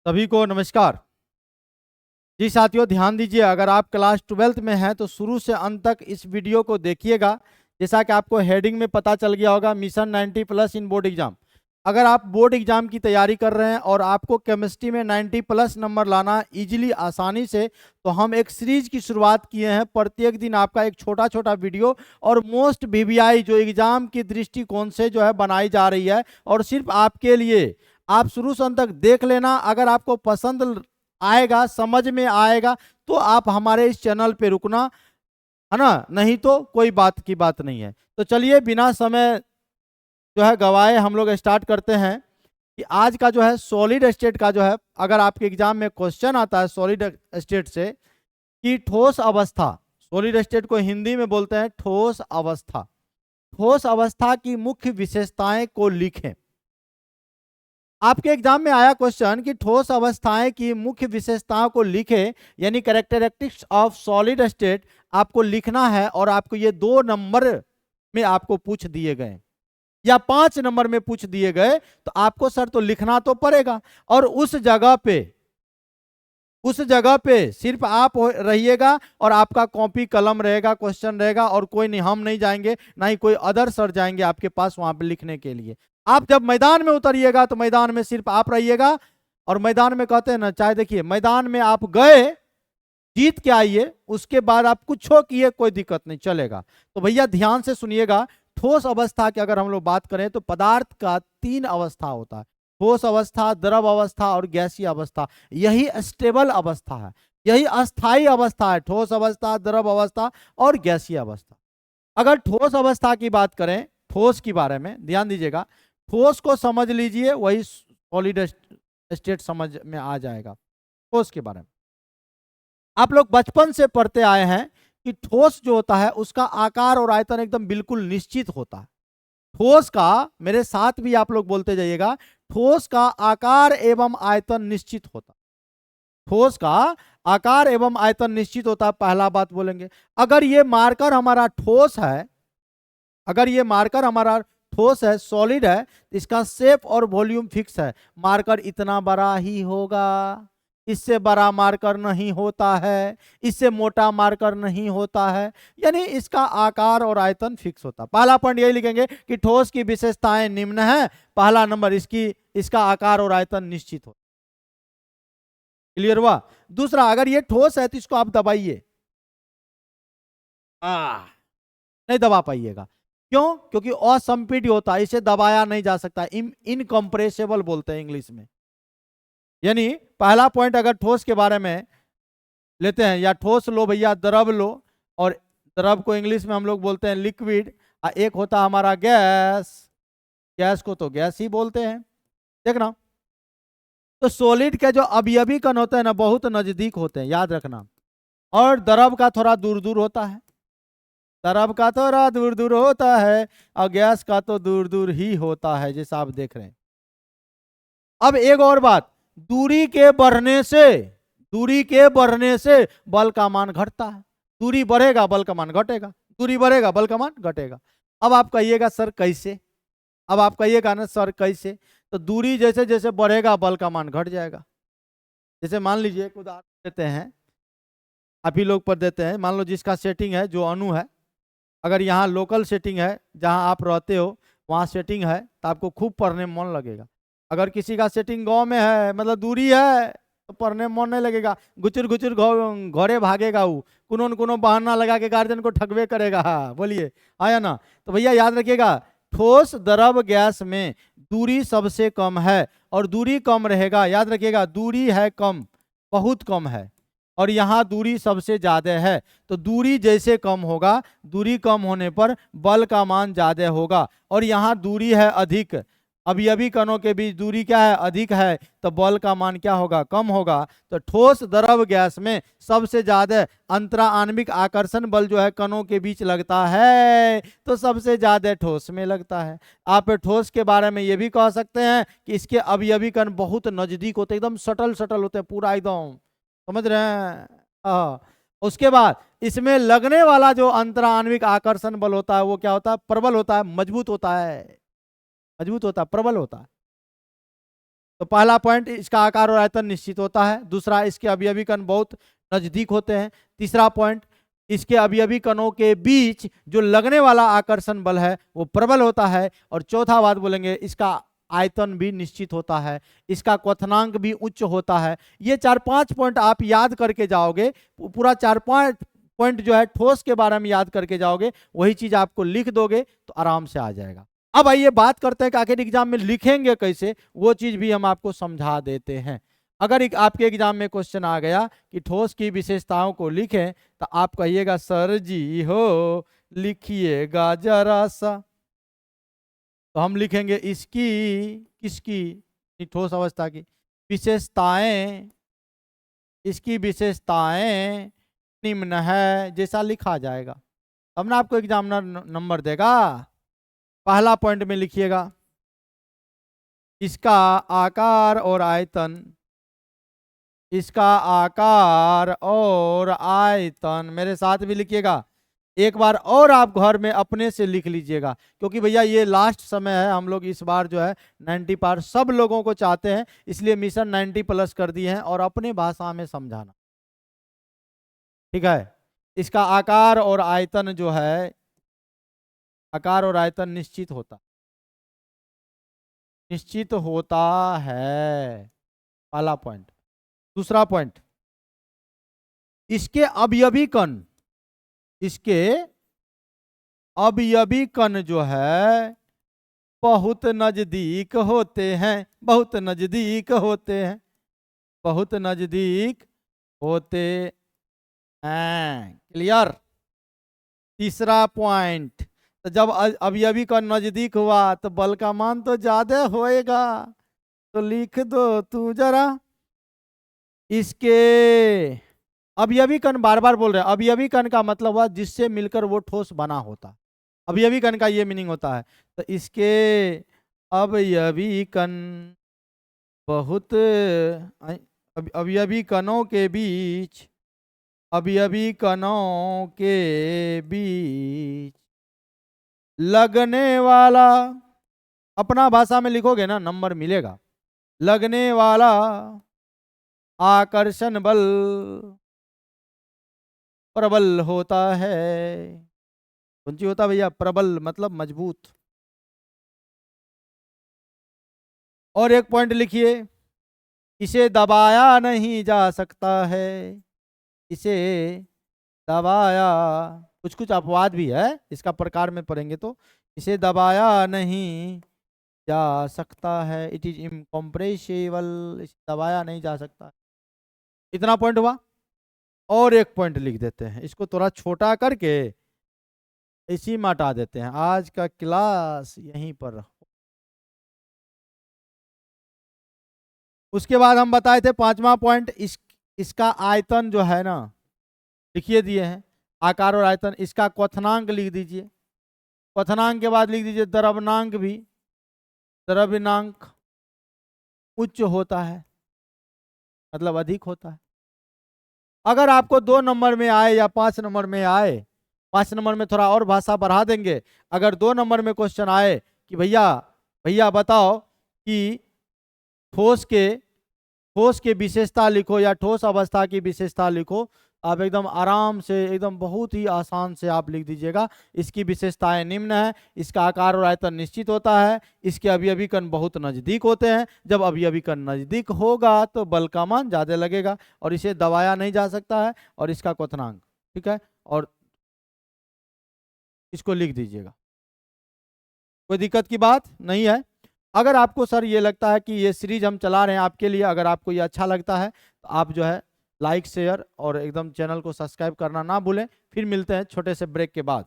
सभी को नमस्कार। जी साथियों, ध्यान दीजिए, अगर आप क्लास 12th में हैं तो शुरू से अंत तक इस वीडियो को देखिएगा। जैसा कि आपको हेडिंग में पता चल गया होगा, मिशन 90+ इन बोर्ड एग्जाम। अगर आप बोर्ड एग्जाम की तैयारी कर रहे हैं और आपको केमिस्ट्री में 90+ नंबर लाना इजीली आसानी से, तो हम एक सीरीज की शुरुआत किए हैं। प्रत्येक दिन आपका एक छोटा छोटा वीडियो और मोस्ट वीवीआई जो एग्जाम की दृष्टिकोण से जो है बनाई जा रही है, और सिर्फ आपके लिए। आप शुरू से अंत तक देख लेना। अगर आपको पसंद आएगा, समझ में आएगा, तो आप हमारे इस चैनल पे रुकना, है ना, नहीं तो कोई बात की बात नहीं है। तो चलिए बिना समय जो है गवाए हम लोग स्टार्ट करते हैं कि आज का जो है सॉलिड स्टेट का जो है, अगर आपके एग्जाम में क्वेश्चन आता है सॉलिड स्टेट से कि ठोस अवस्था, सॉलिड स्टेट को हिंदी में बोलते हैं ठोस अवस्था, ठोस अवस्था की मुख्य विशेषताएं को लिखें। आपके एग्जाम में आया क्वेश्चन कि ठोस अवस्थाएं की मुख्य विशेषताओं को लिखें, यानी कैरेक्टरिस्टिक्स ऑफ सॉलिड स्टेट आपको लिखना है। और आपको ये 2 नंबर में आपको पूछ दिए गए या 5 नंबर में पूछ दिए गए, तो आपको सर तो लिखना तो पड़ेगा। और उस जगह पे सिर्फ आप रहिएगा और आपका कॉपी कलम रहेगा, क्वेश्चन रहेगा, और कोई नहीं, हम नहीं जाएंगे, ना ही कोई अदर सर जाएंगे आपके पास वहां पे लिखने के लिए। आप जब मैदान में उतरिएगा तो मैदान में सिर्फ आप रहिएगा। और मैदान में कहते हैं ना, चाहे देखिए मैदान में आप गए, जीत के आइए, उसके बाद आप कुछ किए कोई दिक्कत नहीं, चलेगा। तो भैया ध्यान से सुनिएगा। ठोस अवस्था की अगर हम लोग बात करें तो पदार्थ का 3 अवस्था होता है: ठोस अवस्था, द्रव अवस्था और गैसीय अवस्था। यही स्टेबल अवस्था है, यही अस्थाई अवस्था है, ठोस अवस्था, द्रव अवस्था और गैसीय अवस्था। अगर ठोस अवस्था की बात करें, ठोस के बारे में ध्यान दीजिएगा, ठोस को समझ लीजिए, वही सॉलिड स्टेट समझ में आ जाएगा। ठोस के बारे में आप लोग बचपन से पढ़ते आए हैं कि ठोस जो होता है उसका आकार और आयतन एकदम बिल्कुल निश्चित होता है। ठोस का, मेरे साथ भी आप लोग बोलते जाइएगा, ठोस का आकार एवं आयतन निश्चित होता है। ठोस का आकार एवं आयतन निश्चित होता है, पहला बात बोलेंगे। अगर ये मार्कर हमारा ठोस है, अगर ये मार्कर हमारा ठोस है, सॉलिड है, तो इसका शेप और वॉल्यूम फिक्स है। मार्कर इतना बड़ा ही होगा, इससे बड़ा मार्कर नहीं होता है, इससे मोटा मार्कर नहीं होता है, यानी इसका आकार और आयतन फिक्स होता है। पहला पॉइंट यही लिखेंगे कि ठोस की विशेषताएं निम्न है। पहला नंबर, इसका आकार और आयतन निश्चित हो। क्लियर हुआ? दूसरा, अगर ये ठोस है तो इसको आप दबाइए, नहीं दबा पाइएगा। क्यों? क्योंकि असंपीड्य होता है, इसे दबाया नहीं जा सकता, इनकंप्रेसिबल बोलते हैं इंग्लिश में। यानी पहला पॉइंट अगर ठोस के बारे में लेते हैं, या ठोस लो भैया, द्रव लो, और द्रव को इंग्लिश में हम लोग बोलते हैं लिक्विड। एक होता है हमारा गैस, गैस को तो गैस ही बोलते हैं। देखना, तो सॉलिड के जो अवयवी कण होते हैं ना, बहुत नजदीक होते हैं, याद रखना। और द्रव का थोड़ा दूर दूर होता है, द्रव का थोड़ा दूर दूर होता है, और गैस का तो दूर दूर ही होता है, जैसा आप देख रहे हैं। अब एक और बात, दूरी के बढ़ने से बल का मान घटता है। दूरी बढ़ेगा बल का मान घटेगा, दूरी बढ़ेगा बल का मान घटेगा। अब आप कहिएगा सर कैसे? अब आप कहिएगा ना सर कैसे? तो दूरी जैसे जैसे बढ़ेगा बल का मान घट जाएगा। जैसे मान लीजिए एक उदाहरण देते हैं, आप ही लोग पर देते हैं। मान लो जिसका सेटिंग है, जो अणु है, अगर यहाँ लोकल सेटिंग है, जहाँ आप रहते हो वहाँ सेटिंग है, तो आपको खूब पढ़ने में मन लगेगा। अगर किसी का सेटिंग गांव में है, मतलब दूरी है, तो पढ़ने में मन नहीं लगेगा, गुचुर गुचुर घरे भागेगा, वो कोनो न कोनो बहाना लगा के गार्जियन को ठगवे करेगा। हाँ बोलिए, आया ना? तो भैया याद रखिएगा, ठोस, द्रव, गैस में दूरी सबसे कम है, और दूरी कम रहेगा। याद रखिएगा, दूरी है कम, बहुत कम है, और यहाँ दूरी सबसे ज्यादा है। तो दूरी जैसे कम होगा, दूरी कम होने पर बल का मान ज्यादा होगा। और यहाँ दूरी है अधिक, अवयवी कणों के बीच दूरी क्या है? अधिक है, तो बल का मान क्या होगा? कम होगा। तो ठोस, द्रव, गैस में सबसे ज्यादा अंतरा आणविक आकर्षण बल जो है कणों के बीच लगता है, तो सबसे ज्यादा ठोस में लगता है। आप ठोस के बारे में ये भी कह सकते हैं कि इसके अवयवी कण बहुत नजदीक होते हैं, एकदम सटल सटल होते हैं, पूरा एकदम, समझ रहे हैं? उसके बाद इसमें लगने वाला जो अंतरा आणविक आकर्षण बल होता है, वो क्या होता है? प्रबल होता है, मजबूत होता है, मजबूत होता है, प्रबल होता है। तो पहला पॉइंट, इसका आकार और आयतन निश्चित होता है। दूसरा, इसके अवयवी कण बहुत नजदीक होते हैं। तीसरा पॉइंट, इसके अवयवी कणों के बीच जो लगने वाला आकर्षण बल है वो प्रबल होता है। और चौथा बात बोलेंगे, इसका आयतन भी निश्चित होता है, इसका क्वथनांक भी उच्च होता है। ये 4-5 पॉइंट आप याद करके जाओगे, पूरा 4-5 पॉइंट जो है ठोस के बारे में याद करके जाओगे, वही चीज आपको लिख दोगे तो आराम से आ जाएगा। अब आइए बात करते हैं कि आखिर एग्जाम में लिखेंगे कैसे, वो चीज भी हम आपको समझा देते हैं। अगर आपके एग्जाम में क्वेश्चन आ गया कि ठोस की विशेषताओं को लिखें, तो आप कहिएगा सर जी हो लिखिएगा जरा सा। तो हम लिखेंगे इसकी, किसकी, ठोस अवस्था की विशेषताएं, इसकी विशेषताएं निम्न है, जैसा लिखा जाएगा तब ना आपको एग्जामिनर नंबर देगा। पहला पॉइंट में लिखिएगा, इसका आकार और आयतन, इसका आकार और आयतन, मेरे साथ भी लिखिएगा। एक बार और आप घर में अपने से लिख लीजिएगा, क्योंकि भैया ये लास्ट समय है। हम लोग इस बार जो है 90 पार सब लोगों को चाहते हैं, इसलिए मिशन 90+ कर दिए हैं, और अपने भाषा में समझाना, ठीक है। इसका आकार और आयतन जो है, आकार और आयतन निश्चित होता है, पहला पॉइंट। दूसरा पॉइंट, इसके अवयवी कण, इसके अवयवी कण जो है बहुत नजदीक होते हैं, बहुत नजदीक होते हैं, बहुत नजदीक होते हैं। क्लियर। तीसरा पॉइंट, तो जब अवयवी कण नजदीक हुआ तो बल का मान तो ज्यादा होएगा। तो लिख दो तू जरा, इसके अवयवी कण, बार बार बोल रहे हैं, अवयवी कण का मतलब हुआ जिससे मिलकर वो ठोस बना होता, अवयवी कण का ये मीनिंग होता है। तो इसके अवयवी कण बहुत, अवयवी कणों के बीच, अवयवी कणों के बीच लगने वाला, अपना भाषा में लिखोगे ना नंबर मिलेगा, लगने वाला आकर्षण बल प्रबल होता है। कौन सी होता है भैया? प्रबल मतलब मजबूत। और एक पॉइंट लिखिए, इसे दबाया नहीं जा सकता है, इसे दबाया, कुछ कुछ अपवाद भी है, इसका प्रकार में पढ़ेंगे तो, इसे दबाया नहीं जा सकता है, इट इज इनकम्प्रेसिबल, इसे दबाया नहीं जा सकता। इतना पॉइंट हुआ। और एक पॉइंट लिख देते हैं, इसको थोड़ा छोटा करके इसी में हटा देते हैं। आज का क्लास यहीं पर। उसके बाद हम बताए थे 5वां पॉइंट, इसका आयतन जो है ना, लिखिए दिए हैं आकार और आयतन, इसका क्वथनांक लिख दीजिए। क्वथनांक के बाद लिख दीजिए द्रव्यनांक भी, द्रव्यनांक उच्च होता है, मतलब अधिक होता है। अगर आपको 2 नंबर में आए या 5 नंबर में आए, 5 नंबर में थोड़ा और भाषा बढ़ा देंगे। अगर 2 नंबर में क्वेश्चन आए कि भैया बताओ कि ठोस के विशेषता लिखो या ठोस अवस्था की विशेषता लिखो, आप एकदम आराम से, एकदम बहुत ही आसान से आप लिख दीजिएगा। इसकी विशेषताएं निम्न है, इसका आकार और आयतन निश्चित होता है, इसके अवयवी कण बहुत नजदीक होते हैं, जब अवयवी कण नजदीक होगा तो बल का मान ज्यादा लगेगा, और इसे दबाया नहीं जा सकता है, और इसका क्वथनांक, ठीक है, और इसको लिख दीजिएगा। कोई दिक्कत की बात नहीं है। अगर आपको सर ये लगता है कि ये सीरीज हम चला रहे हैं आपके लिए, अगर आपको ये अच्छा लगता है तो आप जो है लाइक शेयर और एकदम चैनल को सब्सक्राइब करना ना भूलें। फिर मिलते हैं छोटे से ब्रेक के बाद।